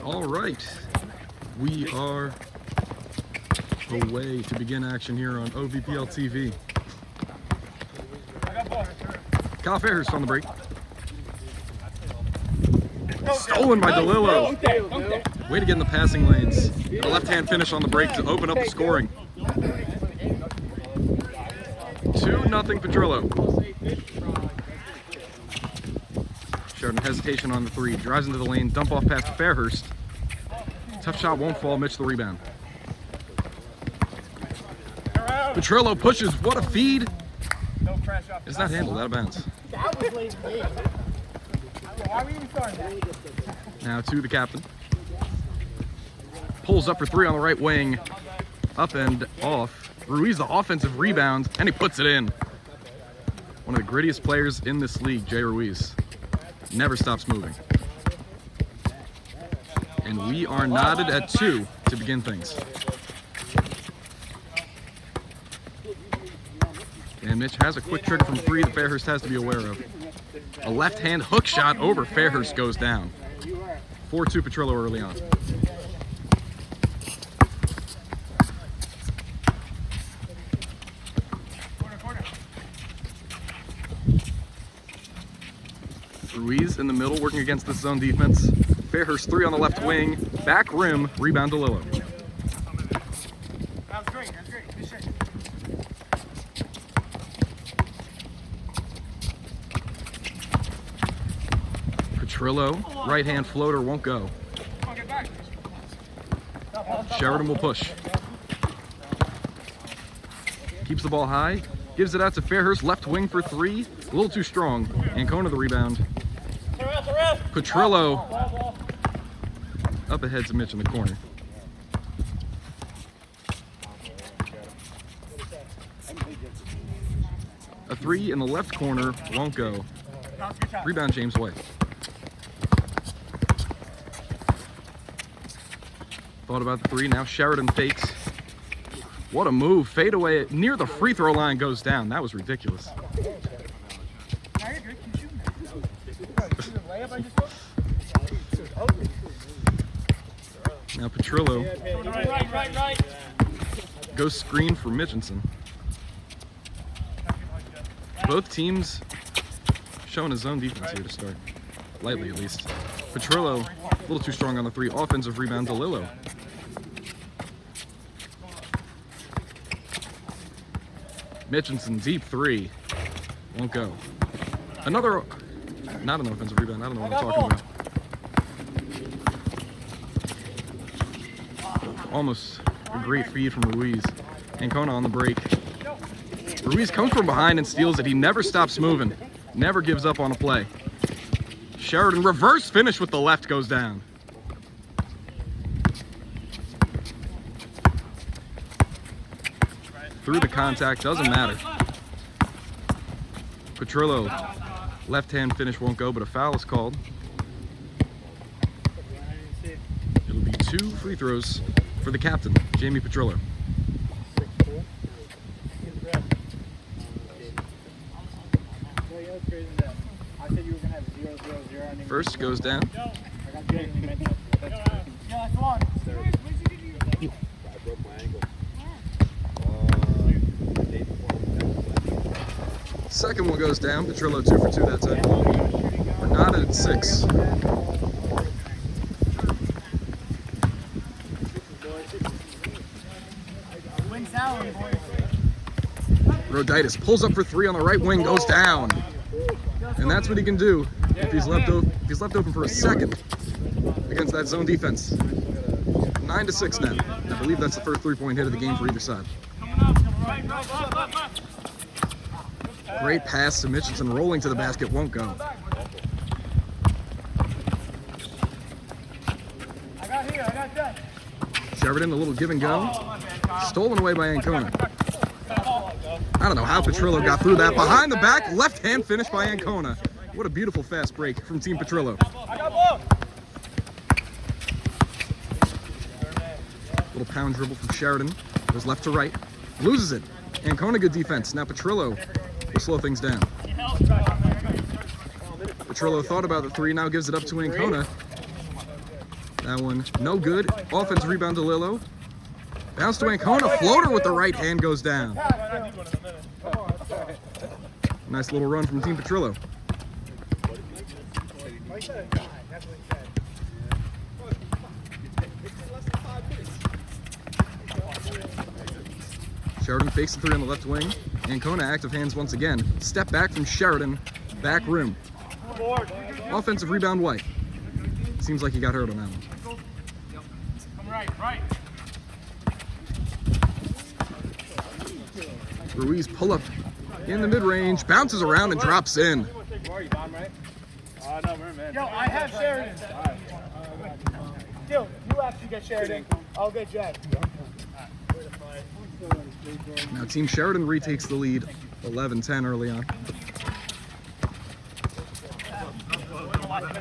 All right, we are away to begin action here on OVPL TV. Kyle Fairhurst on the break. Stolen by DeLillo. Way to get in the passing lanes. A left-hand finish on the break to open up the scoring. 2-0 Petrillo. Sheridan hesitation on the three. Drives into the lane. Dump off pass to Fairhurst. Tough shot won't fall. Mitch the rebound. Petrillo pushes. What a feed. It's not handled. Out of bounds. Now to the captain. Pulls up for three on the right wing. Up and off. Ruiz, the offensive rebound, and he puts it in. One of the grittiest players in this league, Jay Ruiz. Never stops moving. And we are knotted at 2 to begin things. And Mitch has a quick trigger from 3 that Fairhurst has to be aware of. A left-hand hook shot over Fairhurst goes down. 4-2 Petrillo early on. Ruiz in the middle working against the zone defense. Fairhurst 3 on the left wing. Back rim, rebound to Lillo. That was great. Good shit. Petrillo, right hand floater won't go. Sheridan will push. Keeps the ball high. Gives it out to Fairhurst, left wing for 3. A little too strong. Ancona the rebound. Petrillo up ahead to Mitch in the corner. A 3 in the left corner won't go. Rebound James White. Thought about the 3. Now Sheridan fakes. What a move. Fade away near the free throw line goes down. That was ridiculous. Now Petrillo goes screen for Mitchinson. Both teams showing a zone defense here to start. Lightly at least. Petrillo a little too strong on the 3. Offensive rebound to Lillo. Mitchinson deep 3. Won't go. Another, not an offensive rebound. I don't know what I'm talking about. Almost a great feed from Ruiz. Ancona on the break. Ruiz comes from behind and steals it. He never stops moving. Never gives up on a play. Sheridan reverse finish with the left goes down. Through the contact, doesn't matter. Petrillo, left-hand finish won't go, but a foul is called. It'll be 2 free throws for the captain, Jamie Petrillo. First goes down. Second one goes down. Petrillo 2 for 2 that time. We're not at 6. Roditis pulls up for 3 on the right wing, goes down. And that's what he can do if he's left open for a second against that zone defense. 9-6 now. I believe that's the first 3-point hit of the game for either side. Great pass to Mitchinson, rolling to the basket, won't go. Sheridan, a little give and go. Stolen away by Ancona. I don't know how Petrillo got through that. Behind the back, left-hand finish by Ancona. What a beautiful fast break from Team Petrillo. Little pound dribble from Sheridan. Goes left to right. Loses it. Ancona, good defense. Now Petrillo will slow things down. Petrillo thought about the three, now gives it up to Ancona. That one, no good. Offensive rebound to Lillo. Bounce to Ancona, floater with the right hand goes down. Nice little run from Team Petrillo. Sheridan fakes the three on the left wing. Ancona active hands once again. Step back from Sheridan, back rim. Offensive rebound White. Seems like he got hurt on that one. Right. Ruiz pull up in the mid-range, bounces around and drops in. Yo, I have Sheridan. Yo, you actually get Sheridan. I'll get Jack. Now Team Sheridan retakes the lead, 11-10 early on.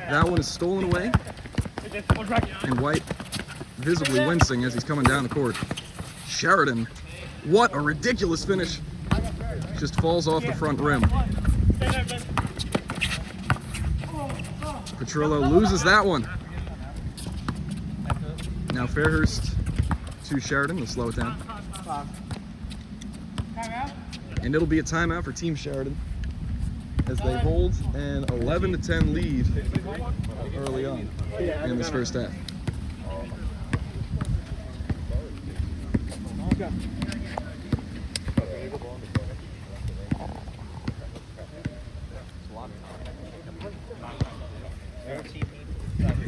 That one is stolen away, and White visibly wincing as he's coming down the court. Sheridan, what a ridiculous finish. Just falls off the front rim. Petrillo loses that one. Now Fairhurst to Sheridan, they'll slow it down. And it'll be a timeout for Team Sheridan as they hold an 11-10 lead early on in this first half.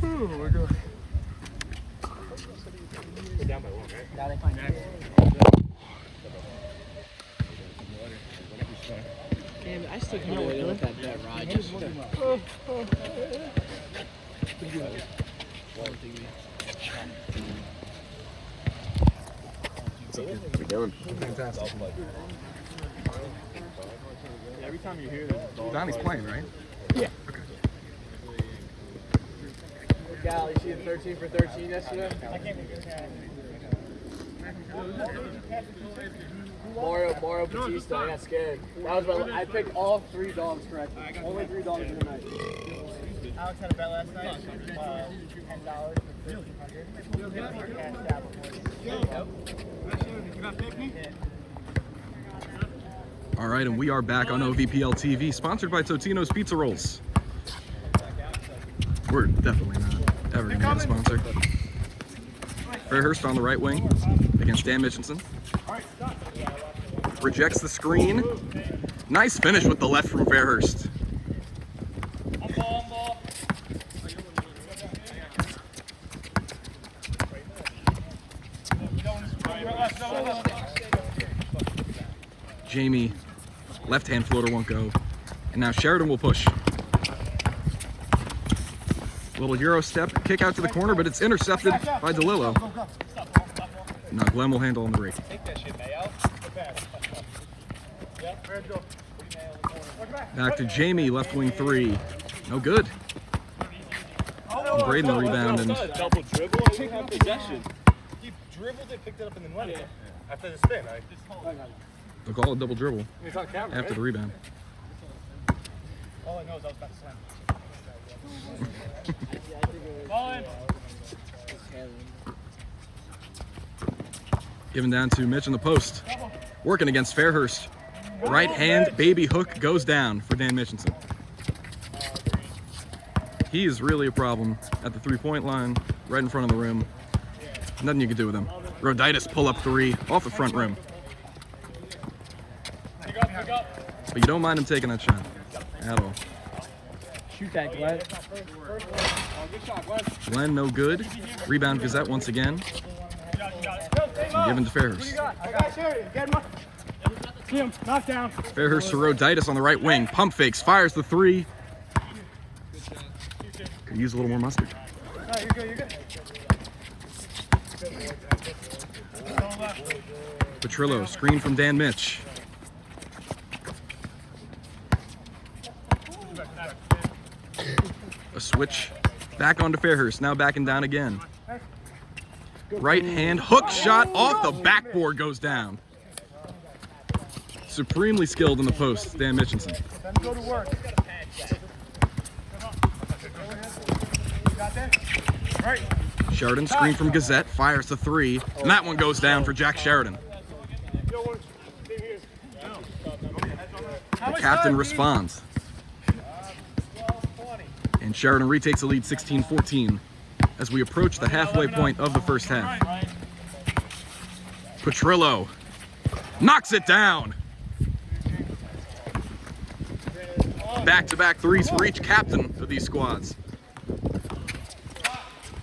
We're good. We're down by one, right? Now they find damn, I still can't really let that bet ride. Just What are we doing? Fantastic. Every time you hear this, Donnie's playing, right? yeah. Okay. Gal, you see him 13 for 13 yesterday? I can't believe that. Mario Batista, I got scared. That was I picked all 3 dogs correctly. Only 3 dogs in the night. Alex had a bet last night. $10 for $1,500. All right, and we are back on OVPL TV, sponsored by Totino's Pizza Rolls. We're definitely not ever going to get a sponsor. Fairhurst on the right wing against Dan Mitchinson. Rejects the screen. Nice finish with the left from Fairhurst. Jamie, left-hand floater won't go. And now Sheridan will push. Little Euro step, kick out to the corner, but it's intercepted by DeLillo. Now Glenn will handle on the break. Back to Jamie, left wing 3. No good. And Braden the rebound and Double dribble, take have possession. He dribbled it, picked it up, and then went it. After the spin, right? they'll call it double dribble It's on camera, after the rebound. All I know is I was about to slam. Given down to Mitch in the post. Working against Fairhurst. Right hand baby hook goes down for Dan Mitchinson. He is really a problem at the 3-point line, right in front of the rim. Nothing you can do with him. Roditis pull up 3 off the front rim. But you don't mind him taking that shot at all. Shoot that, Glenn. Glenn, no good. Rebound Gazette once again. And given to Fairhurst. Knockdown. Fairhurst to Roditis on the right wing. Pump fakes, fires the 3. Could use a little more mustard. No, you're good. Petrillo, screen from Dan Mitch. A switch back onto Fairhurst, now backing down again. Right hand hook shot off the backboard goes down. Supremely skilled in the post, Dan Mitchinson. Go to work. Sheridan, screen from Gazette, fires the three, and that one goes down for Jack Sheridan. The captain responds. And Sheridan retakes the lead 16-14 as we approach the halfway point of the first half. Petrillo knocks it down. Back-to-back threes for each captain of these squads.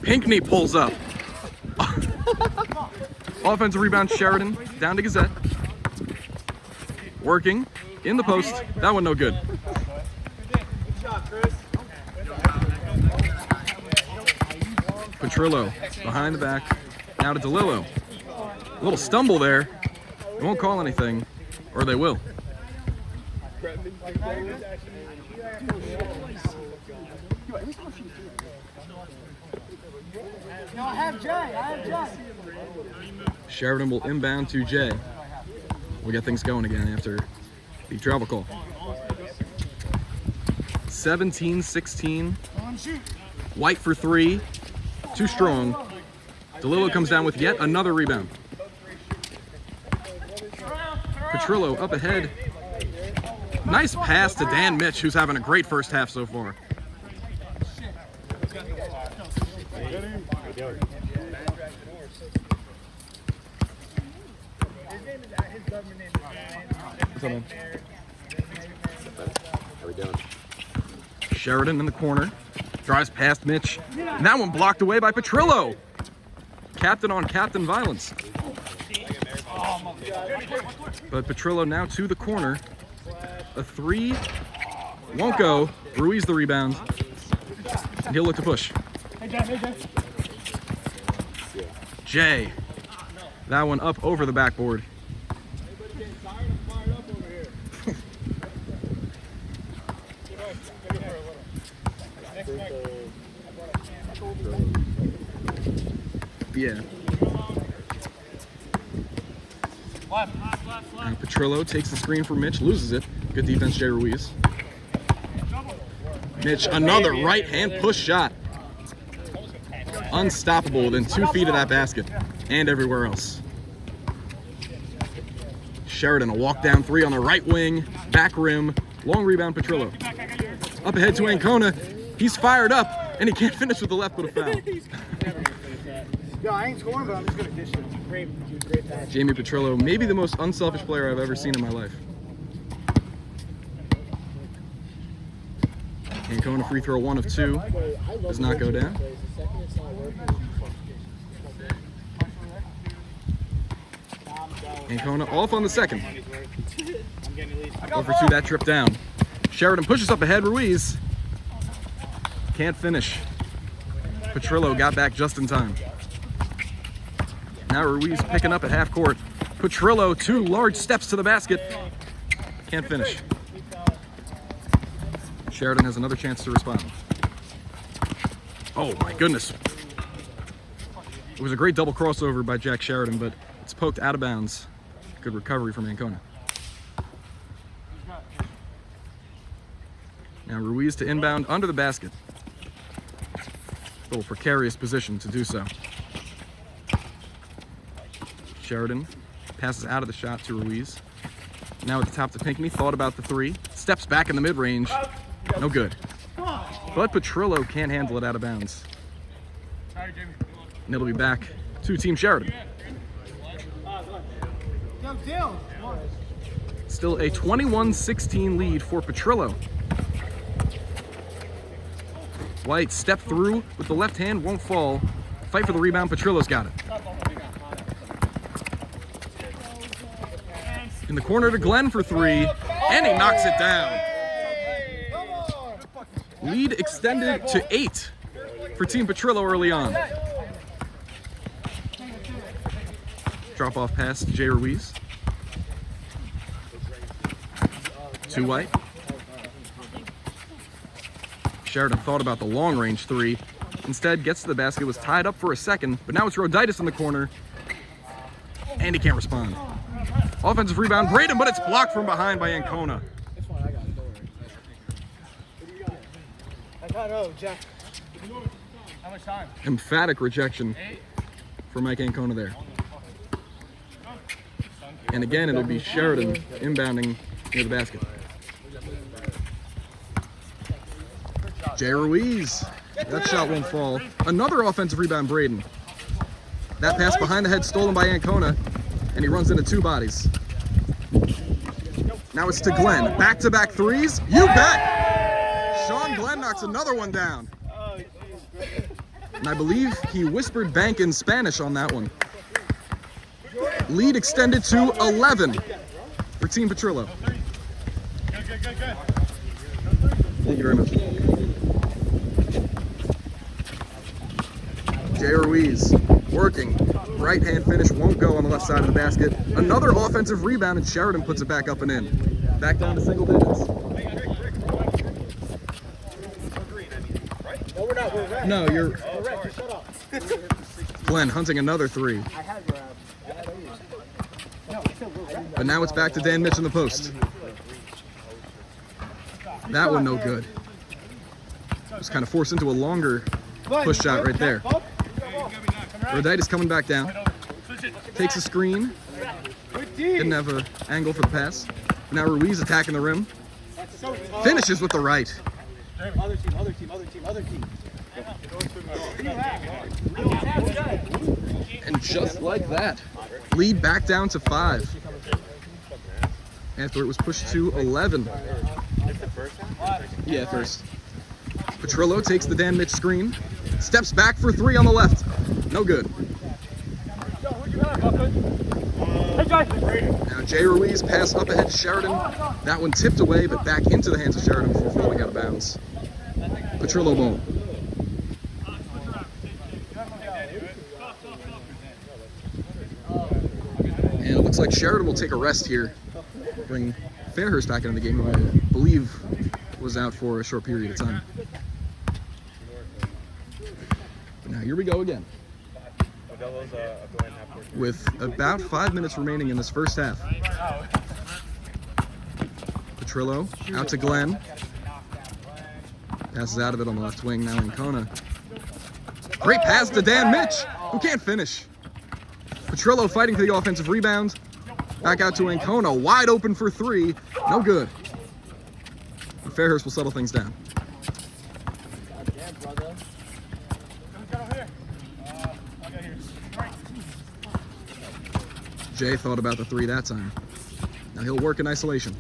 Pinckney pulls up. Offensive rebound, Sheridan, down to Gazette. Working, in the post, that one no good. Petrillo, behind the back, now to DeLillo. A little stumble there. They won't call anything, or they will. Sheridan will inbound to Jay. We'll get things going again after the travel call. 17-16. White for three. Too strong. DeLillo comes down with yet another rebound. Petrillo up ahead. Nice pass to Dan Mitch, who's having a great first half so far. What's up, man? How we doing? Sheridan in the corner. Drives past Mitch. And that one blocked away by Petrillo. Captain on captain violence. But Petrillo now to the corner. A three. Won't go. Ruiz the rebound. And he'll look to push. Jay. That one up over the backboard. Yeah. And Petrillo takes the screen for Mitch, loses it. Good defense, Jay Ruiz. Mitch, another right-hand push shot. Unstoppable within 2 feet of that basket and everywhere else. Sheridan, a walk down three on the right wing, back rim, long rebound, Petrillo. Up ahead to Ancona. He's fired up, and he can't finish with the left, but a foul. Yo, I ain't scoring, but I'm just gonna dish it. Great pass. Jamie Petrillo, maybe the most unselfish player I've ever seen in my life. Ancona free throw 1 of 2 does not go down. Ancona off on the second. 0 for 2 that trip down. Sheridan pushes up ahead. Ruiz can't finish. Petrillo got back just in time. Now Ruiz picking up at half court. Petrillo, 2 large steps to the basket. Can't finish. Sheridan has another chance to respond. Oh my goodness. It was a great double crossover by Jack Sheridan, but it's poked out of bounds. Good recovery from Ancona. Now Ruiz to inbound under the basket. A little precarious position to do so. Sheridan passes out of the shot to Ruiz. Now at the top to Pinckney, thought about the three. Steps back in the mid-range. No good. But Petrillo can't handle it out of bounds. And it'll be back to Team Sheridan. Still a 21-16 lead for Petrillo. White step through with the left hand, won't fall. Fight for the rebound, Petrillo's got it. In the corner to Glenn for 3, and he knocks it down. Lead extended to 8 for Team Petrillo early on. Drop off pass to Jay Ruiz. To White. Sheridan thought about the long range 3. Instead, gets to the basket, was tied up for a second, but now it's Roditis in the corner. And he can't respond. Offensive rebound, Braden, but it's blocked from behind by Ancona. No, Jack. How much time? Emphatic rejection for Mike Ancona there. And again, it'll be Sheridan inbounding near the basket. Jay Ruiz. That shot won't fall. Another offensive rebound, Braden. That pass behind the head stolen by Ancona, and he runs into two bodies. Now it's to Glenn. Back-to-back threes. You bet! Sean Glenn knocks another one down. And I believe he whispered bank in Spanish on that one. Lead extended to 11 for Team Petrillo. Thank you very much. Jay Ruiz working. Right hand finish won't go on the left side of the basket. Another offensive rebound, and Sheridan puts it back up and in. Back down to single digits. No, we're not. We're red. No, you're. We're red. Just shut up. Glenn hunting another three. I had grab. No, I said we're red. But now it's back to Dan Mitch in the post. That one no good. Just kind of forced into a longer push shot right there. Roditis coming back down. Takes a screen. Didn't have an angle for the pass. Now Ruiz attacking the rim. Finishes with the right. Other team. And just like that, lead back down to 5. After it was pushed to 11. Yeah, first. Petrillo takes the Dan Mitch screen. Steps back for 3 on the left. No good. Now Jay Ruiz pass up ahead to Sheridan. That one tipped away, but back into the hands of Sheridan before falling out of bounds. Petrillo ball. And it looks like Sheridan will take a rest here. Bring Fairhurst back into the game, who I believe was out for a short period of time. But now here we go again. With about 5 minutes remaining in this first half. Petrillo out to Glenn. Passes out of it on the left wing. Now Ancona. Great pass to Dan Mitch, who can't finish. Petrillo fighting for the offensive rebound. Back out to Ancona, wide open for 3. No good. And Fairhurst will settle things down. Jay thought about the 3 that time. Now he'll work in isolation.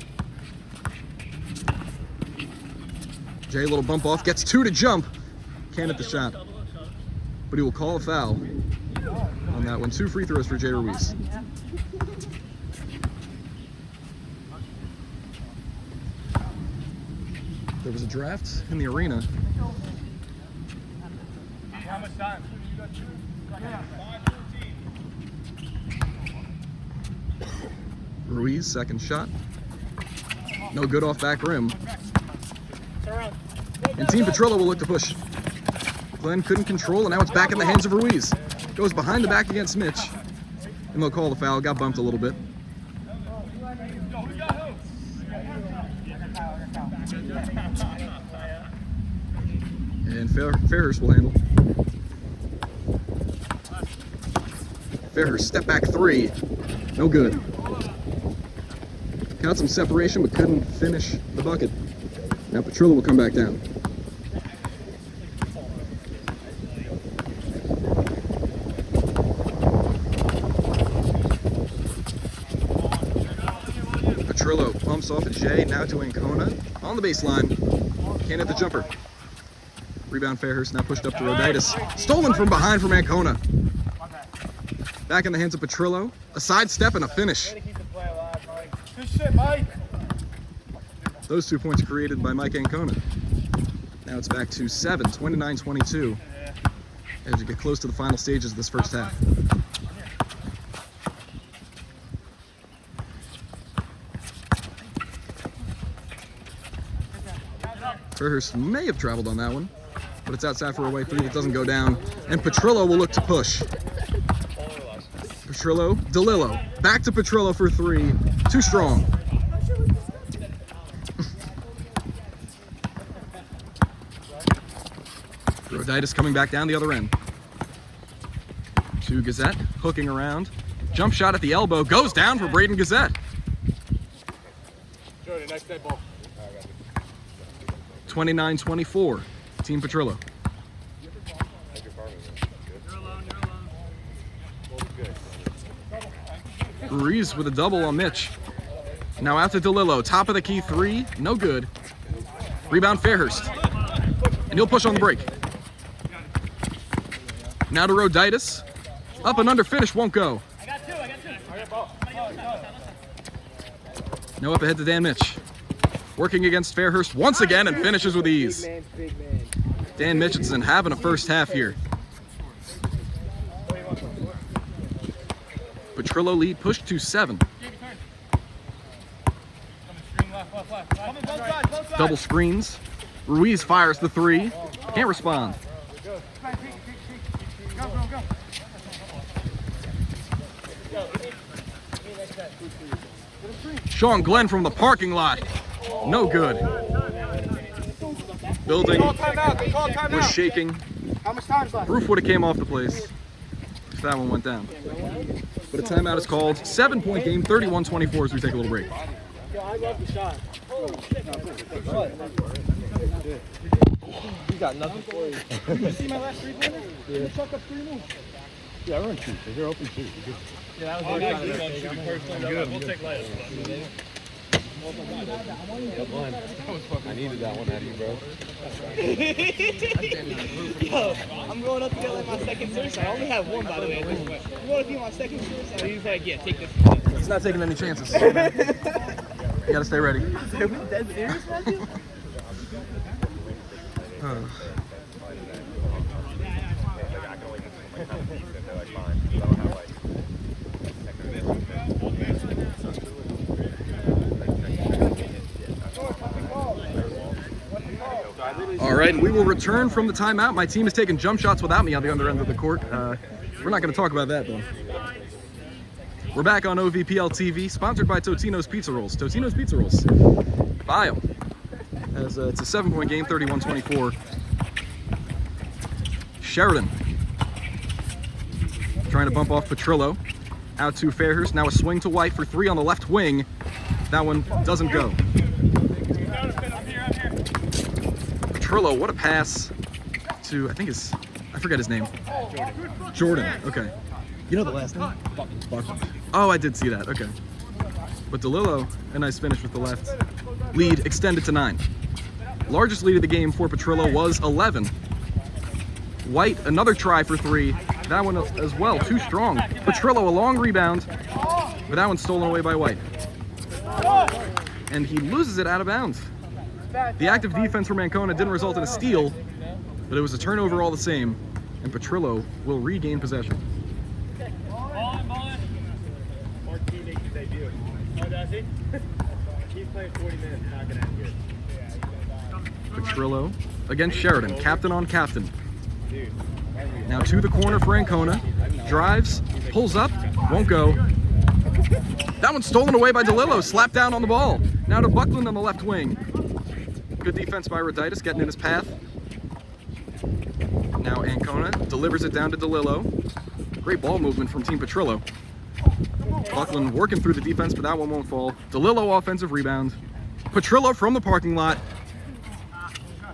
Jay, a little bump off, gets 2 to jump. Can't hit the shot. But he will call a foul on that one. 2 free throws for Jay Ruiz. There was a draft in the arena. How much time? Ruiz, second shot. No good off back rim. And Team Petrillo will look to push. Glenn couldn't control, and now it's back in the hands of Ruiz. Goes behind the back against Mitch. And they'll call the foul. Got bumped a little bit. And Fairhurst will handle. Fairhurst, step back 3. No good. Got some separation, but couldn't finish the bucket. Now Petrillo will come back down. Petrillo pumps off at Jay, now to Ancona. On the baseline, can't hit the jumper. Rebound Fairhurst, now pushed up to Roditis. Stolen from behind from Ancona. Back in the hands of Petrillo. A sidestep and a finish. Good shit, Mike. Those 2 points created by Mike Ancona. Now it's back to 7, 29-22. As you get close to the final stages of this first half. Fairhurst may have traveled on that one, but it's outside for a way 3 that doesn't go down. And Petrillo will look to push. Petrillo, DeLillo, back to Petrillo for 3. Too strong. Roditis coming back down the other end. To Gazette, hooking around. Jump shot at the elbow, goes down for Braden Gazette. Jordan, nice dead ball. 29-24, Team Petrillo. Ruiz with a double on Mitch. Now out to DeLillo, top of the key three, no good. Rebound Fairhurst, and he'll push on the break. Now to Roditis, up and under finish, won't go. I got two. No up ahead to Dan Mitch. Working against Fairhurst once again and finishes with ease. Big man. Dan Mitchinson having a first half here. Petrillo lead pushed to 7. Double screens. Ruiz fires the 3. Can't respond. Sean Glenn from the parking lot. No good. Building was shaking. How much time left? Roof would have came off the place if that one went down. But a timeout is called. 7-point game, 31-24 as we take a little break. Yo, I love the shot. You got nothing for you. You see my last 3-pointer? You chuck up 3 moves. Yeah, we're in 2, so you're open 2. Yeah, that was good. We'll take light. I needed that one out of you, bro. Yo, I'm going up to get like my second service. I only have one, by the way. I'm going to be my second service. And he's like, yeah, take this. He's not taking any chances. You gotta stay ready. Are we dead serious, Matthew? All right, and we will return from the timeout. My team is taking jump shots without me on the other end of the court. We're not going to talk about that, though. We're back on OVPL TV, sponsored by Totino's Pizza Rolls. Totino's Pizza Rolls. Buy 'em. It's a 7-point game, 31-24. Sheridan trying to bump off Petrillo. Out to Fairhurst. Now a swing to White for 3 on the left wing. That one doesn't go. Petrillo, what a pass to, I forget his name. Jordan. Okay. You know the last name? Buckland. Oh, I did see that. Okay. But DeLillo, a nice finish with the left. Lead extended to 9. Largest lead of the game for Petrillo was 11. White, another try for 3. That one as well, too strong. Petrillo, a long rebound, but that one's stolen away by White. And he loses it out of bounds. The active defense from Ancona didn't result in a steal, but it was a turnover all the same, and Petrillo will regain possession. Marquis makes his debut. Oh, does he? He's playing 40 minutes, not going to have good. Petrillo against Sheridan, captain on captain. Now to the corner for Ancona. Drives, pulls up, won't go. That one's stolen away by DeLillo, slapped down on the ball. Now to Buckland on the left wing. Good defense by Roditis, getting in his path. Now Ancona delivers it down to DeLillo. Great ball movement from Team Petrillo. Buckland working through the defense, but that one won't fall. DeLillo offensive rebound. Petrillo from the parking lot.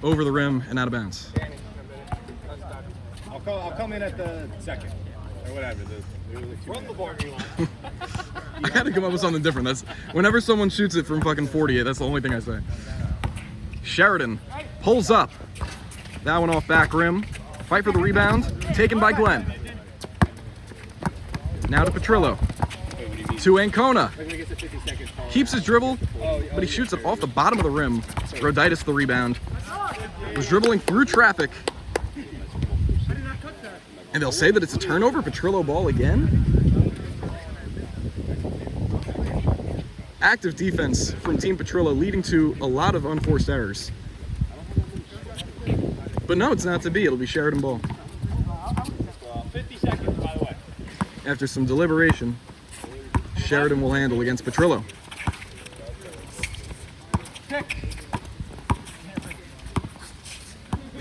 Over the rim and out of bounds. I'll come in at the second, or whatever. Run the ball. I gotta come up with something different. That's whenever someone shoots it from fucking 48, that's the only thing I say. Sheridan pulls up. That one off back rim. Fight for the rebound. Taken by Glenn. Now to Petrillo. To Ancona. Keeps his dribble, but he shoots it off the bottom of the rim. Roditis the rebound. Was dribbling through traffic. And they'll say that it's a turnover. Petrillo ball again. Active defense from Team Petrillo leading to a lot of unforced errors. But no, it's not to be. It'll be Sheridan ball. 50 seconds, by the way. After some deliberation, Sheridan will handle against Petrillo.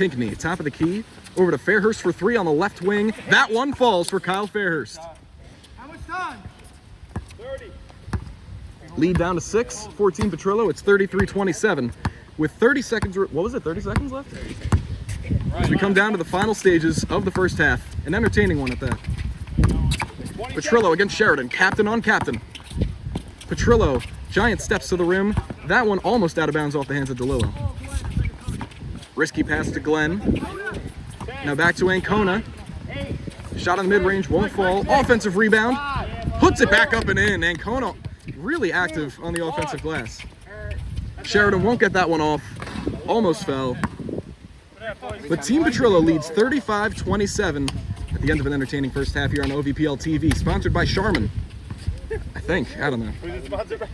Pinkney, top of the key. Over to Fairhurst for three on the left wing. That one falls for Kyle Fairhurst. How much time? 30. Lead down to 6, 14 Petrillo. It's 33-27 with 30 seconds. What was it, 30 seconds left? As we come down to the final stages of the first half. An entertaining one at that. Petrillo against Sheridan, captain on captain. Petrillo, giant steps to the rim. That one almost out of bounds off the hands of DeLillo. Risky pass to Glenn. Now back to Ancona. Shot on the mid-range, won't fall. Offensive rebound. Puts it back up and in. Ancona really active on the offensive glass. Sheridan won't get that one off. Almost fell. But Team Petrillo leads 35-27 at the end of an entertaining first half here on OVPL TV. Sponsored by Charmin. I think. I don't know. Who's it sponsored by?